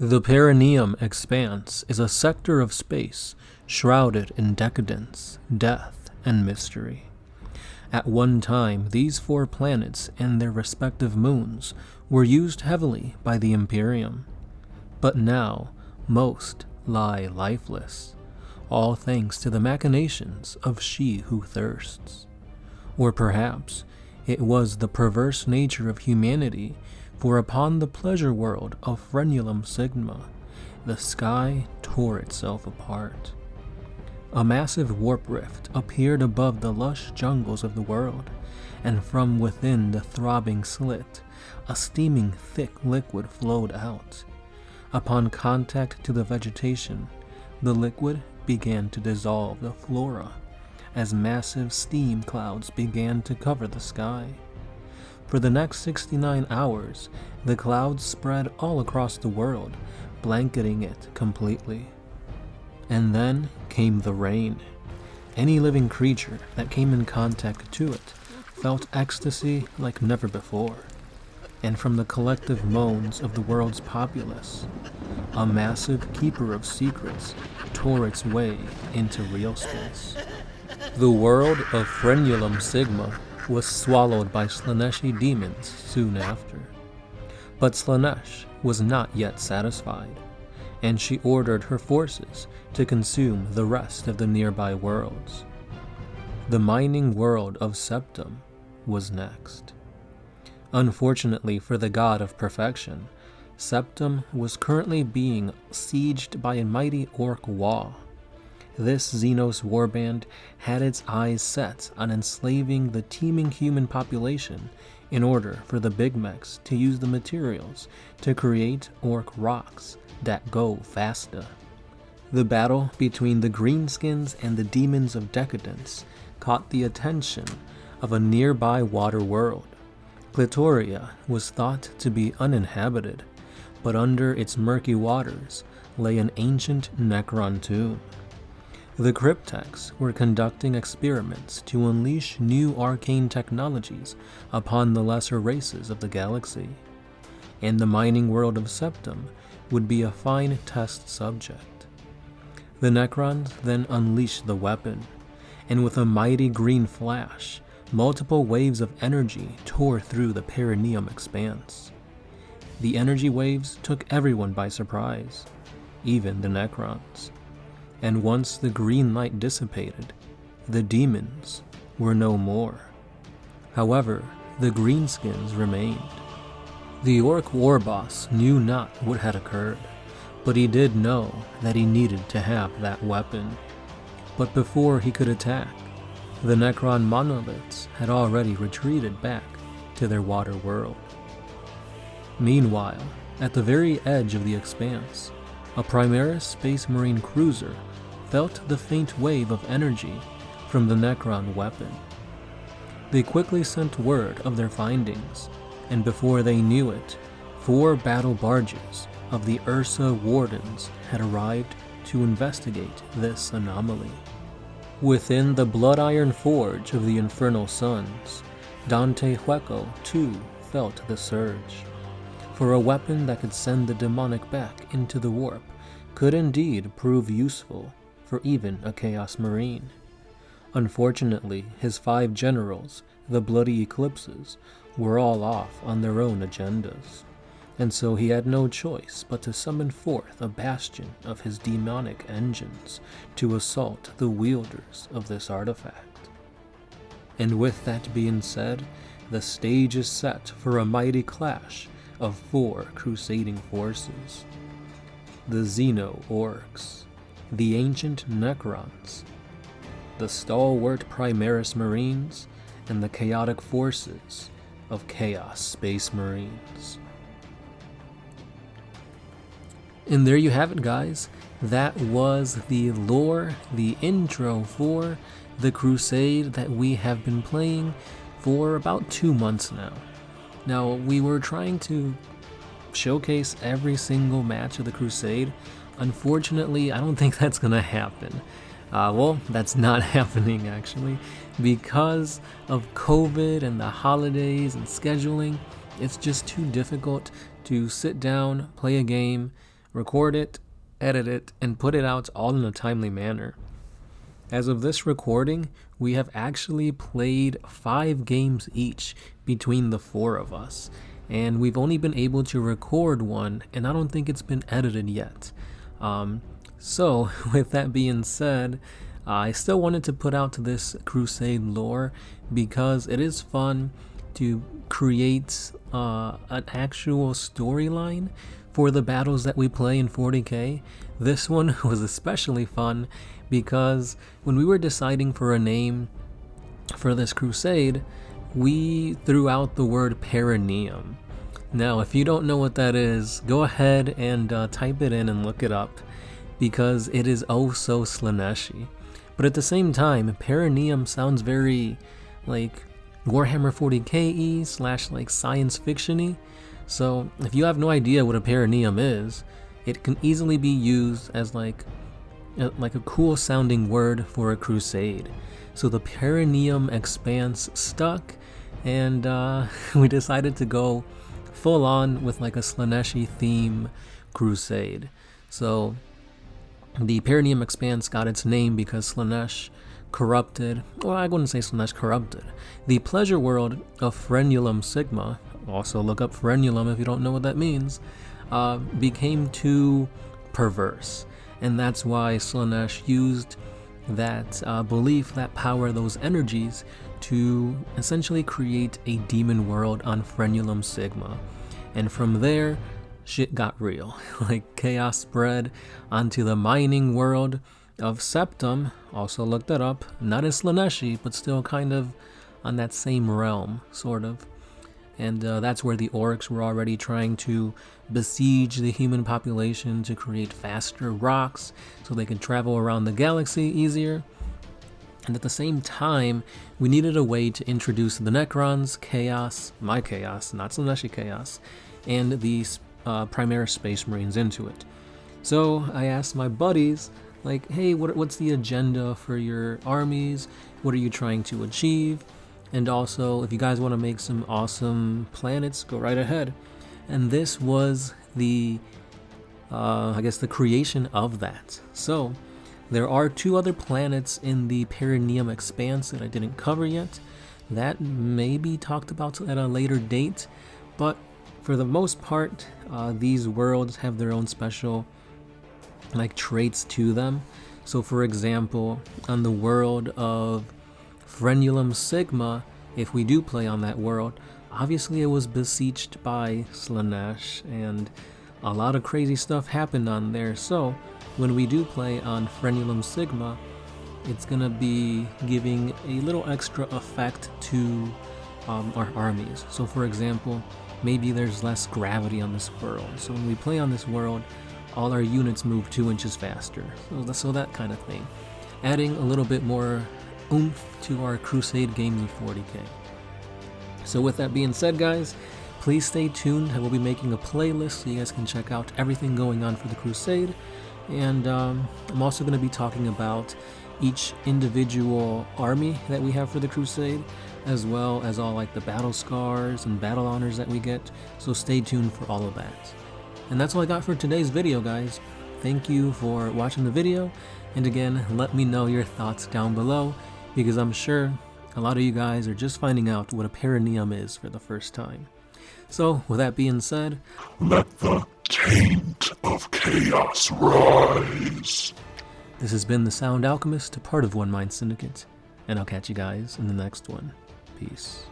The Perineum Expanse is a sector of space shrouded in decadence, death, and mystery. At one time, these 4 planets and their respective moons were used heavily by the Imperium. But now, most lie lifeless, all thanks to the machinations of She Who Thirsts. Or perhaps it was the perverse nature of humanity, for upon the pleasure world of Perineum Sigma, the sky tore itself apart. A massive warp rift appeared above the lush jungles of the world, and from within the throbbing slit, a steaming thick liquid flowed out. Upon contact to the vegetation, the liquid began to dissolve the flora, as massive steam clouds began to cover the sky. For the next 69 hours, the clouds spread all across the world, blanketing it completely. And then came the rain. Any living creature that came in contact to it felt ecstasy like never before. And from the collective moans of the world's populace, a massive keeper of secrets tore its way into real space. The world of Perineum Sigma was swallowed by Slaaneshi demons soon after. But Slaanesh was not yet satisfied, and she ordered her forces to consume the rest of the nearby worlds. The mining world of Septum was next. Unfortunately for the god of perfection, Septum was currently being sieged by a mighty orc wall. This Xenos warband had its eyes set on enslaving the teeming human population in order for the Big Mechs to use the materials to create orc rocks that go faster. The battle between the greenskins and the demons of decadence caught the attention of a nearby water world. Clitoria was thought to be uninhabited, but under its murky waters lay an ancient Necron tomb. The Cryptex were conducting experiments to unleash new arcane technologies upon the lesser races of the galaxy, and the mining world of Septum would be a fine test subject. The Necrons then unleashed the weapon, and with a mighty green flash, multiple waves of energy tore through the Perineum Expanse. The energy waves took everyone by surprise, even the Necrons. And once the green light dissipated, the demons were no more. However, the greenskins remained. The orc war boss knew not what had occurred, but he did know that he needed to have that weapon. But before he could attack, the Necron monoliths had already retreated back to their water world. Meanwhile, at the very edge of the Expanse, a Primaris Space Marine cruiser felt the faint wave of energy from the Necron weapon. They quickly sent word of their findings, and before they knew it, 4 battle barges of the Ursa Wardens had arrived to investigate this anomaly. Within the Blood Iron Forge of the Infernal Suns, Dante Hueco too felt the surge. For a weapon that could send the demonic back into the warp could indeed prove useful for even a Chaos Marine. Unfortunately, his 5 generals, the Bloody Eclipses, were all off on their own agendas, and so he had no choice but to summon forth a bastion of his demonic engines to assault the wielders of this artifact. And with that being said, the stage is set for a mighty clash of 4 crusading forces. The Xeno-Orcs, the ancient Necrons, the stalwart Primaris Marines, and the chaotic forces of Chaos Space Marines. And there you have it, guys. That was the lore, the intro for the Crusade that we have been playing for about 2 months now. Now, we were trying to showcase every single match of the Crusade. Unfortunately, I don't think that's gonna happen. Well, that's not happening actually. Because of COVID and the holidays and scheduling, it's just too difficult to sit down, play a game, record it, edit it, and put it out all in a timely manner. As of this recording, we have actually played 5 games each between the 4 of us, and we've only been able to record one, and I don't think it's been edited yet. So with that being said, I still wanted to put out this Crusade lore because it is fun to create an actual storyline for the battles that we play in 40k. This one was especially fun because when we were deciding for a name for this Crusade, we threw out the word Perineum. Now, if you don't know what that is, go ahead and type it in and look it up, because it is oh so Slaaneshi. But at the same time, Perineum sounds very like Warhammer 40k-y / like science fiction-y. So if you have no idea what a Perineum is, it can easily be used as like a cool sounding word for a crusade. So the Perineum Expanse stuck, and we decided to go full on with like a Slaaneshi theme crusade. So the Perineum Expanse got its name because Slaanesh corrupted, well, I wouldn't say Slaanesh corrupted, the pleasure world of Perineum Sigma, also look up Perineum if you don't know what that means, became too perverse. And that's why Slaanesh used that belief, that power, those energies to essentially create a demon world on Perineum Sigma. And from there, shit got real. Like chaos spread onto the mining world of Septum, also looked that up, not as Slaaneshi, but still kind of on that same realm, sort of. And that's where the orcs were already trying to besiege the human population to create faster rocks so they could travel around the galaxy easier. And at the same time, we needed a way to introduce the Necrons, Chaos, my Chaos, not Slaaneshi Chaos, and the Primaris Space Marines into it. So I asked my buddies, like, hey, what's the agenda for your armies? What are you trying to achieve? And also, if you guys want to make some awesome planets, go right ahead. And this was the, I guess, the creation of that. So there are 2 other planets in the Perineum Expanse that I didn't cover yet. That may be talked about at a later date, but for the most part, these worlds have their own special like traits to them. So for example, on the world of Perineum Sigma, if we do play on that world, obviously it was besieged by Slaanesh, and a lot of crazy stuff happened on there. So when we do play on Perineum Sigma, it's gonna be giving a little extra effect to our armies. So for example, maybe there's less gravity on this world. So when we play on this world, all our units move 2 inches faster. So that kind of thing. Adding a little bit more oomph to our Crusade games in 40k. So with that being said, guys, please stay tuned. I will be making a playlist so you guys can check out everything going on for the Crusade. And I'm also going to be talking about each individual army that we have for the Crusade, as well as all like the battle scars and battle honors that we get. So stay tuned for all of that. And that's all I got for today's video, guys. Thank you for watching the video, and again, let me know your thoughts down below, because I'm sure a lot of you guys are just finding out what a Perineum is for the first time. So, with that being said, let the taint of chaos rise. This has been the Sound Alchemist, a part of One Mind Syndicate, and I'll catch you guys in the next one. Peace.